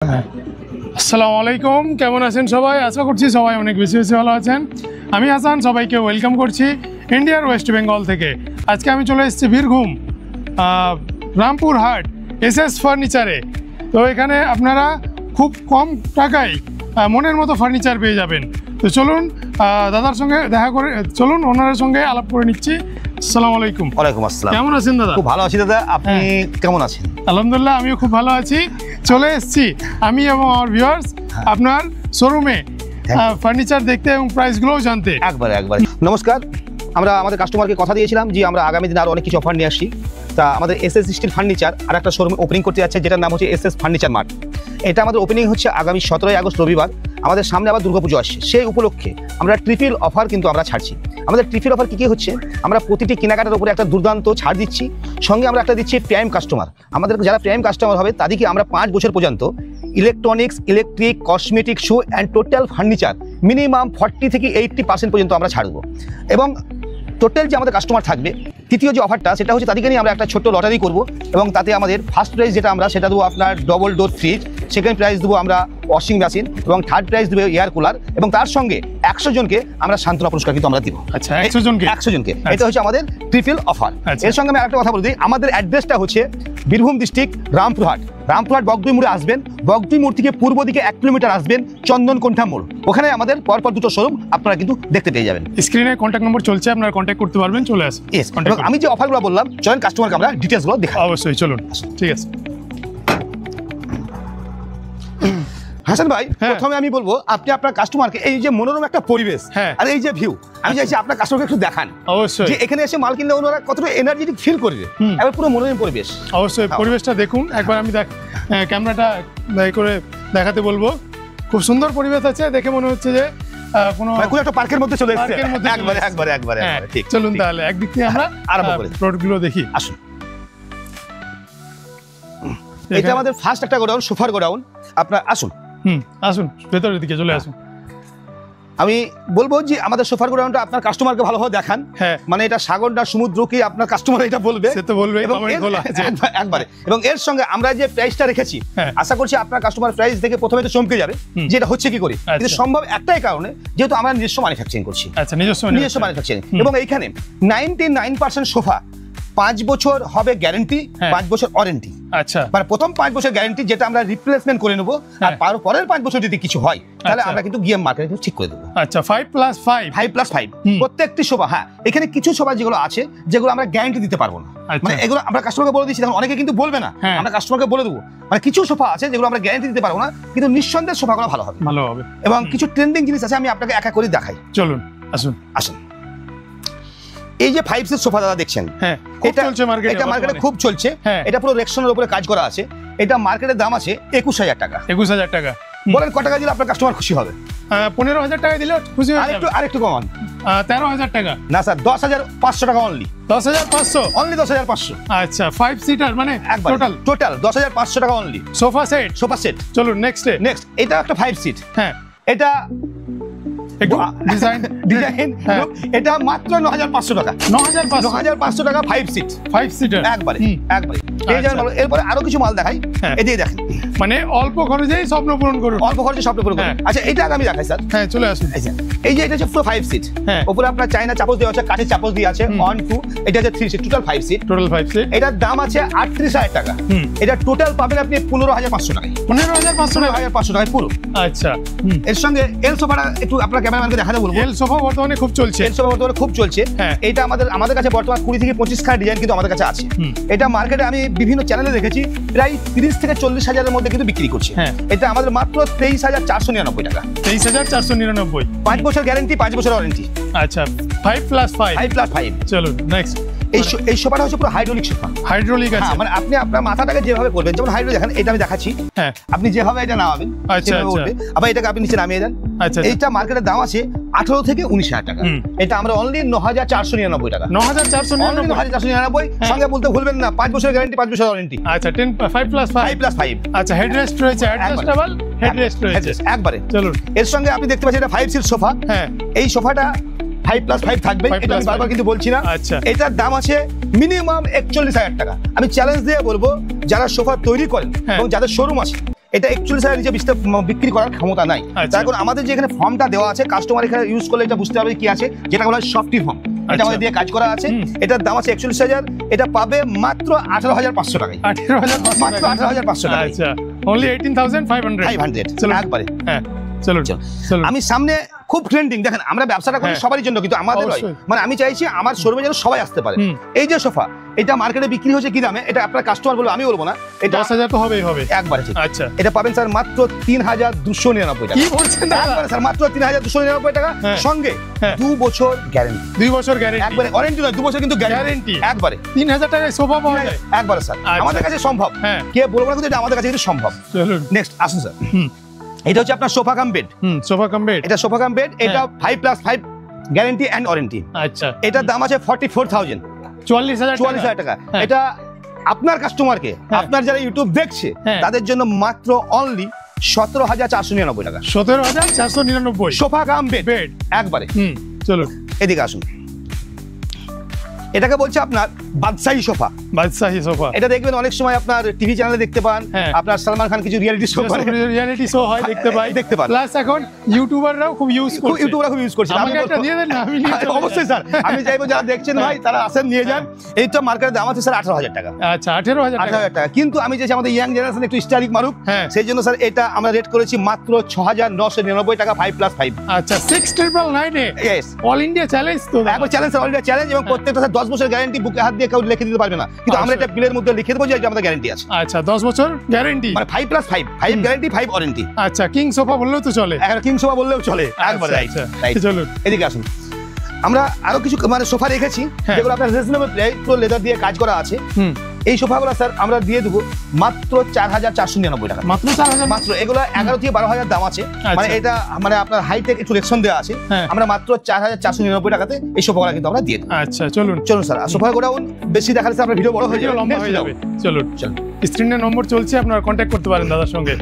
আসসালামু আলাইকুম, কেমন আছেন সবাই? আশা করছি সবাই অনেক বেশি ভালো আছেন। আমি হাসান, সবাইকে ওয়েলকাম করছি ইন্ডিয়ার ওয়েস্ট বেঙ্গল থেকে। আজকে আমি চলে এসেছি বীরভূম রামপুরহাট এসএস ফার্নিচারে। তো এখানে আপনারা খুব কম টাকায় মনের মতো ফার্নিচার পেয়ে যাবেন। তো চলুন দাদার সঙ্গে দেখা করে, চলুন ওনার সঙ্গে আলাপ করে নিচ্ছি। আসসালামু আলাইকুম। ওয়ালাইকুম আসসালাম। কেমন আছেন দাদা? খুব ভালো আছি দাদা, আপনি কেমন আছেন? আলহামদুলিল্লাহ, আমিও খুব ভালো আছি। চলে এসেছি আমি এবং আমার ভিউয়ার্স আপনার শোরুমে ফার্নিচার দেখতে এবং প্রাইসগুলোও জানতে। একবারে নমস্কার। আমরা আমাদের কাস্টমারকে কথা দিয়েছিলাম যে আমরা আগামী দিনে আরও অনেক কিছু অফার নিয়ে আসছি। তা আমাদের এসএস স্টিল ফার্নিচার আর একটা শোরুম ওপেনিং করতে যাচ্ছে, যেটার নাম হচ্ছে এসএস ফার্নিচার মার্ট। এটা আমাদের ওপেনিং হচ্ছে আগামী 17 আগস্ট রবিবার। আমাদের সামনে আবার দুর্গাপুজো আসছে, সেই উপলক্ষে আমরা ট্রিপল অফার কিন্তু আমরা ছাড়ছি। আমাদের ট্রিপল অফার কী হচ্ছে, আমরা প্রতিটি কেনাকাটার উপরে একটা দুর্দান্ত ছাড় দিচ্ছি, সঙ্গে আমরা একটা দিচ্ছি প্রাইম কাস্টমার। আমাদের যারা প্রাইম কাস্টমার হবে তাদেরকে আমরা 5 বছর পর্যন্ত electronics, electric, cosmetic, shoe and total furniture minimum 40 থেকে 80% পর্যন্ত আমরা ছাড়বো। এবং টোটাল যে আমাদের কাস্টমার থাকবে, তৃতীয় যে অফারটা সেটা হচ্ছে তাদেরকে নিয়ে আমরা একটা ছোট্ট লটারি করব। এবং তাতে আমাদের ফার্স্ট প্রাইজ যেটা আমরা সেটা দেবো আপনার double door fridge, second prize দেবো আমরা ওয়াশিং মেশিন, এবং থার্ড প্রাইজ দেবো এয়ার কুলার। এবং তার সঙ্গে 100 জনকে আমরা সান্ত্বনা পুরস্কার কিন্তু আমরা দিব। আচ্ছা, 100 জনকে। এটা হচ্ছে আমাদের ট্রিপল অফার। এর সঙ্গে আমি আরেকটা কথা বলে দিই, আমাদের অ্যাড্রেসটা হচ্ছে বীরভূম ডিস্ট্রিক্ট রামপুরহাট বগদুই মোড়ে আসবেন। বগদুই মোড় থেকে পূর্ব দিকে 1 কিলোমিটার আসবেন, চন্দনকোন্ঠা মোড়। ওখানে আমাদের পরপর দুটো শোরুম আপনারা কিন্তু দেখতে পেয়ে যাবেন। স্ক্রিনে কন্ট্যাক্ট নম্বর চলছে, আপনারা কন্ট্যাক্ট করতে পারবেন। চলে আসুন। আমি যে অফারগুলো বললাম, চলেন কাস্টমারকে আমরা ডিটেলসগুলো দেখাই। অবশ্যই চলুন, ঠিক আছে। হাসান ভাই, প্রথমে আমি বলবো আপনি আপনার কাস্টমারকে এই যে মনোরম একটা পরিবেশ আর এই যে ভিউ, আমি চাইছি আপনার কাস্টমারকে একটু দেখান। অবশ্যই, যে এখানে এসে মাল কিনলে ওনারা কতটা এনার্জেটিক ফিল করবে, এবার পুরো মনোরম পরিবেশ। অবশ্যই পরিবেশটা দেখুন একবার। আমি ক্যামেরাটা করে দেখাতে বলবো। খুব সুন্দর পরিবেশ আছে, দেখে মনে হচ্ছে যে কোনো একটা পার্কের মধ্যে চলে এসেছে। একবারে ঠিক। চলুন তাহলে একদিক থেকে আমরা আরম্ভ করি, প্রোডাক্টগুলো দেখি। আসুন। এটা আমাদের ফার্স্ট একটা গোডাউন, সোফার গোডাউন। আপনার আসুন আসুন ভেতরের দিকে চলে আসুন। আমি বলবো যে আমাদের সোফার গোডাউনটা আপনার কাস্টমারকে ভালোভাবে দেখান। মানে এটা সাগর না সমুদ্র কি আপনার কাস্টমার এটা বলবে, সে তো বলবে একবারে। এবং এর সঙ্গে আমরা যে প্রাইসটা রেখেছি, আশা করছি আপনার কাস্টমার প্রাইস দেখে প্রথমে তো চমকে যাবে যে এটা হচ্ছে কি করে। কিন্তু সম্ভব একটাই কারণে, যেহেতু আমরা নিজস্ব ম্যানুফ্যাকচারিং করছি। আচ্ছা, নিজস্ব ম্যানুফ্যাকচারিং। এবং এইখানে 99% সোফা 5 বছর হবে গ্যারান্টি, 5 বছর ওয়ারেন্টি। আচ্ছা, মানে প্রথম 5 বছর গ্যারান্টি, যেটা আমরা রিপ্লেসমেন্ট করে নেবো। আর পরের 5 বছর যদি কিছু হয় তাহলে আমরা কিন্তু গিয়ে মার্কেটে ঠিক করে দেবো। আচ্ছা, 5+5 প্রত্যেকটি সোফা। কিছু কিছু সোফা যেগুলো আছে যেগুলো আমরা গ্যারান্টি দিতে পারবো না, মানে এগুলো আমরা কাস্টমারকে বলে দিচ্ছি। অনেকে কিন্তু বলবে না, আমরা কাস্টমারকে বলে দেবো। মানে কিছু সোফা আছে যেগুলো আমরা গ্যারান্টি দিতে পারবো না, কিন্তু নিঃসন্দেহে সোফাগুলো ভালো হবে। এবং কিছু ট্রেন্ডিং জিনিস আছে, আমি আপনাকে একা করে দেখাই। চলুন আসুন। এই যে 5 সিট সোফা দাদা দেখছেন, এটা মার্কেটে খুব চলছে। এটা পুরো রেক্সনের উপরে কাজ করা আছে। এটা মার্কেটের দাম আছে 21,000 টাকা। 21,000 টাকা। বলেন কত টাকা দিলে আপনার কাস্টমার খুশি হবে? 15,000 টাকা দিলে খুশি হবে। আরেকটু কমান। 13,000 টাকা। না স্যার, 10,500 টাকা অনলি। 10,500 অনলি 10,500। আচ্ছা, 5 সিটার মানে টোটাল 10,500 টাকা অনলি। Sofa set. চলুন নেক্সট। এটা একটা 5 সিট। এটা ডিজাইন এটা মাত্র 9,500 টাকা। 9,500 টাকা 5 সিটার। একবারে এরপরে আরো কিছু মাল দেখাই। এদিকে দেখেন, মানে অল্প খরচেই স্বপ্ন পূরণ করুন। আচ্ছা, এটা আমি দেখাই স্যার। চলে আসুন। এই যে এটা হচ্ছে পুরো 5 সিট। উপরে আপনার চাইনা চাপস দেওয়া আছে, কাঠের চাপস দিয়ে আছে 1 2। এটা হচ্ছে 3 সিট, টোটাল 5 সিট। এটার দাম আছে 38,000 টাকা। এটা টোটাল পাবেন আপনি 15,500 টাকায়। 15,500 টাকায় পুরো। আচ্ছা, এর সঙ্গে এল সোফাটা একটু আপনার ক্যামেরাম্যানকে দেখাতে বলবো। এল সোফা বর্তমানে খুব চলছে। এটা আমাদের কাছে বর্তমানে 20 থেকে 25 খানা ডিজাইন কিন্তু আমাদের কাছে আছে। এটা মার্কেটে আমি বিভিন্ন চ্যানেলে দেখেছি প্রায় 30 থেকে 40 হাজারের মধ্যে কিন্তু বিক্রি করছে। এটা আমাদের মাত্র 23,499 টাকা। 23,499। 5 বছর গ্যারান্টি, 5 বছর ওয়ারেন্টি। আচ্ছা, 5+5। চলুন নেক্সট। এই সোফাটা হচ্ছে পুরো হাইড্রোলিক সোফা। হাইড্রোলিক আছে। মানে আপনি আপনার মাথাটাকে যেভাবে করবেন, যেমন হাইড্রোলিক দেখেন, এটা আমি দেখাচ্ছি। আপনি যেভাবে এটা নামাবেন, আবার এটাকে আপনি নিচে নামিয়ে দেন। এইটা মার্কেটের দাম আছে 18 থেকে 19,000 টাকা। এটা আমরা অনলি 9,499 টাকা। 9,499। সঙ্গে বলতে ভুলবেন না, 5 বছর গ্যারান্টি, 5 বছর ওয়ারেন্টি। আচ্ছা, 5+5। আচ্ছা, হেডরেস্ট রয়েছে, অ্যাডজাস্টেবল হেডরেস্ট রয়েছে। একবারে চলুন। এর সঙ্গে আপনি দেখতে পাচ্ছেন এটা 5 সিট সোফা। এই সোফাটা 5+5 থাকবে, এটা আমি বারবার কিন্তু বলছি না। এটার দাম আছে মিনিমাম 41,000 টাকা। আমি চ্যালেঞ্জ দিয়ে বলবো, যারা সোফা তৈরি করেন এবং যাদের শোরুম আছে, এটা 41,000 নিচে বিক্রি করার ক্ষমতা নাই। আচ্ছা। তার কারণ আমাদের যে এখানে ফর্মটা দেওয়া আছে, কাস্টমার এখানে ইউজ করলে এটা বুঝতে পারবে কি আছে, যেটা বলা হয় সফটি ফর্ম। এটা আচ্ছা। আমাদের দিয়ে কাজ করা আছে। এটার দাম আছে 41,000, এটা পাবে মাত্র 18,500 টাকায়। 18,500 মাত্র 18,500 টাকা। আচ্ছা, only 18,500 500 চলুন। একবারে। হ্যাঁ চলুন চলুন। আমি সামনে খুব ট্রেন্ডিং, দেখেন আমরা ব্যবসাটা করি হ্যাঁ। সবারই জন্য, কিন্তু আমাদের নয়। অবশ্যই। মানে আমি চাইছি আমার শোরুমে যেন সবাই আসতে পারে। এই যে সোফা, এটা মার্কেটে বিক্রি হচ্ছে কি দামে, এটা আপনার কাস্টমার বলবো, আমি বলবো না, এটা 10,000 তো হবেই হবে। একবারে ঠিক। আচ্ছা, এটা পাবেন স্যার মাত্র 3,299 টাকা। কি বলছেন দাদা? একবারে স্যার মাত্র 3,299 টাকা, হ্যাঁ। সঙ্গে হ্যাঁ। 2 বছর গ্যারান্টি। 2 বছর গ্যারেন্টি। একবারে ওয়ারেন্টি নয়, 2 বছর কিন্তু গ্যারান্টি Guarantee? একবারে। 3,000 টাকায় সোফা পাওয়া যায়? একবারে স্যার আচ্ছা। আমাদের কাছে সম্ভব। হ্যাঁ। কে বলবো না, কিন্তু এটা আমাদের কাছে কিন্তু সম্ভব। চলুন। নেক্সট আসুন স্যার, এটা হচ্ছে আপনার sofa cum bed. Sofa cum bed. এটা সোফা কাম বেড, এটা 5+5 গ্যারান্টি এন্ড ওয়ারেন্টি। আচ্ছা, এটার দাম আছে 44,000 44,000 টাকা। হ্যাঁ। এটা আপনার কাস্টমারকে, হ্যাঁ। আপনার যারা ইউটিউব দেখছে হ্যাঁ। তাদের জন্য মাত্র অনলি 17,499 টাকা। 17,499 সোফা কাম বেড বেড। একবারে। চলুন। এদিকে আসুন, এটাকে বলছে আপনার বাদশাহী সোফা। বাদশাহী সোফা। এটা দেখবেন অনেক সময় আপনার টিভি চ্যানেলে দেখতে পান, হ্যাঁ। আপনার সালমান খান কিছু রিয়েলিটি শো করে, রিয়েলিটি শো হয়, দেখতে পাই। দেখতে পান। প্লাস এখন ইউটিউবাররাও খুব ইউজ খুব করছে। ইউটিউবরা খুব ইউজ করছে। আমাকে একটা দিয়ে দেন না, আমি নিয়ে চলে যাই। অবশ্যই স্যার, আমি চাইবো যারা দেখছেন ভাই তারা আসেন, নিয়ে যান। এই তো মার্কেটের দাম আছে স্যার 18,000 টাকা। আচ্ছা, 18,000 টাকা। 18,000 টাকা। কিন্তু আমি চাইছি আমাদের ইয়াং জেনারেশন একটু স্টাইলিশ মারুক, হ্যাঁ। সেই জন্য স্যার এটা আমরা রেট করেছি মাত্র 6,999 টাকা, 5+5। আচ্ছা, 6,999 এ ইয়েস, অল ইন্ডিয়া চ্যালেঞ্জ তো দাদা। একবার চ্যালেঞ্জ, অলরেডি চ্যালেঞ্জ, এবং প্রত্যেকটা স্যার 10 বছর গ্যারান্টি, বুকে হাত দিয়ে কেউ লিখে দিতে পারবে না, কিন্তু আমরা আচ্ছা। এটা বিলের মধ্যে লিখে দেবো যে এটা আমাদের গ্যারান্টি আছে। আচ্ছা, 10 বছর গ্যারেন্টি। মানে 5+5, 5 গ্যারান্টি, 5 ওয়ারেন্টি। আচ্ছা, কিং সোফা বললেও তো চলে। এখন কিং সোফা বললেও চলে। একবার রাইট আচ্ছা, রাইট। চলুন। এদিকে আসুন, আমরা আরো কিছু মানে সোফা রেখেছি হ্যাঁ। যেগুলো আপনার রিজনেবল প্রাইস, পুরো লেদার দিয়ে কাজ করা আছে। এই সোফাগুলো স্যার আমরা দিয়ে দেবো মাত্র 4,499 টাকা। মাত্র 4,000? মাত্র। এগুলো 11 থেকে 12,000 দাম আছে। আচ্ছা। মানে এটা মানে আপনার হাইটেক একটু রেকশন দেওয়া আছে। হ্যাঁ। আমরা মাত্র 4,499 টাকাতে এই সোফাগুলো কিন্তু আমরা দিয়ে দেবো। আচ্ছা, চলুন। চলুন স্যার, সোফাগুলো বেশি দেখালে স্যার আপনার ভিডিও বড় হয়ে ভিডিও যাবে, লম্বা হয়ে যাবে। চলুন। চলুন। স্ক্রিনে নম্বর চলছে, আপনারা কন্ট্যাক্ট করতে পারেন দাদার সঙ্গে।